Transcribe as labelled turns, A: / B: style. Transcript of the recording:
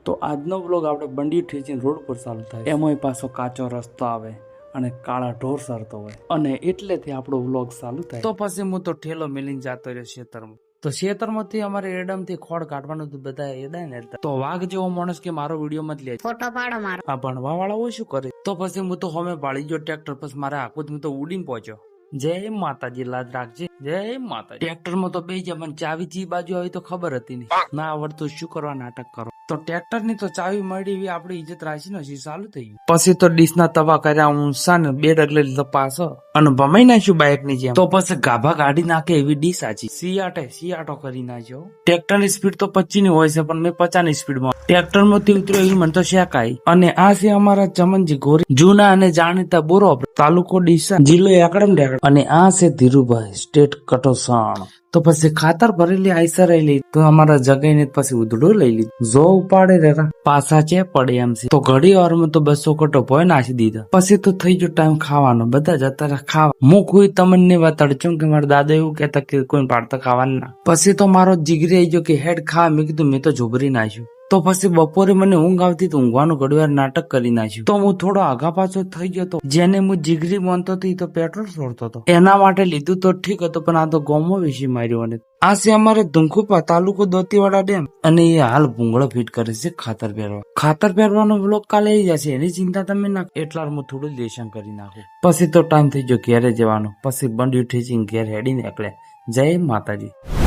A: તો આજનો વ્લોગ આપણે બંડી ઠેચીને રોડ પર ચાલુ થાય, એમાંય પાછો કાચો રસ્તો આવે અને કાળા ઢોર સરતો હોય, અને એટલેથી આપણો વ્લોગ ચાલુ થાય. તો પછી હું તો ઠેલો મેલીને જતો રહ્યો ખેતરમાં. તો ખેતરમાંથી અમારે એડમથી ખોડ કાઢવાનું હતું, બધા એડા ને એડતા. તો વાઘ જેવો માણસ કે મારો વિડીયો મત લે,
B: ફોટો પાડો મારો.
A: આ ભણવા વાળાઓ શું કરે? તો પછી હું તો હોમે પાડી ગયો ટ્રેક્ટર. પછી મારે આખું હું તો ઉડીને પહોંચ્યો. જય માતાજી, લાજ રાખજે. જય માતાજી. ટ્રેક્ટર માં તો બે જ પણ ચાવી ચી બાજુ આવી તો ખબર હતી નહીં. ના આવડતું શું કરવા નાટક કરો. તો ટ્રેક્ટર ની તો ચાવી મળી એવી આપડી ઇજ્જત રાખી ને ચાલુ થઈ ગયું. પછી તો ડીશ ના તવા કર્યા ઊંસા ને બે ડગલે લીધો પાછો અને ભમાઈ નાખ્યું બાઇક ની જેમ. તો પછી ગાભા કાઢી નાખે એવી ડીશ આજી સિયાટો કરી નાખ્યો. ટ્રેક્ટર ની સ્પીડ તો 25 ની હોય છે, પણ મેં 50 ની સ્પીડ માં ટ્રેક્ટર માંથી ઉતર્યો એવી મને તો શેકાય. અને આ છે અમારા ચમનજી ગોરી, જૂના અને જાણીતા બોરો, તાલુકો ડીસા, જિલ્લો એકડમ ઢેકણ. અને આ છે ધીરુભાઈ, સ્ટેટ કટોસાણ. તો પછી ખાતર ભરેલી આઈસર લઈ તો અમારા જગાઈને પછી ઉધડું લઈ લીધું. જો ઉપાડે રેરા પાછા ચે પડે એમ છે. તો ઘડી વાર માં તો 200 કટો ભોય નાખી દીધા. પછી તો થઈ ગયો ટાઈમ ખાવાનો. બધા જતા રહ્યા ખાવા. હું કોઈ તમને બતાડું કે મારા દાદા એવું કેતા કે કોઈ પાડતા ખાવાનું ના. પછી તો મારો જીગરી આવી ગયો કે હેડ ખા. મેં કીધું મેં તો જોબરી નાખ્યું. તો પછી બપોરે મને ઊંઘ આવતી તો ઊંઘવાનું ઘડીવાર નાટક કરી નાખ્યું. તો હું થોડો આગા પાછો થઈ ગયો તો જેને હું જીગરી માનતો હતો તો પેટ્રોલ છોડતો હતો. એના માટે લીધું તો ઠીક હતું, પણ આ તો ગોમો વિશે માર્યો. અને આ છે અમારે ધુંખુપા, તાલુકો દોતીવાડા ડેમ. અને એ હાલ ભૂંગળો ફીટ કરે છે ખાતર પહેરવા. ખાતર પહેરવાનો વ્લોગ કાલે આવી જશે, એની ચિંતા તમે ના. એટલા હું થોડું લેશન કરી નાખું. પછી તો ટાઈમ થઈ ગયો ઘેરે જવાનો. પછી બંડી ઠેચીને ઘેર હેડી નીકળ્યા. જય માતાજી.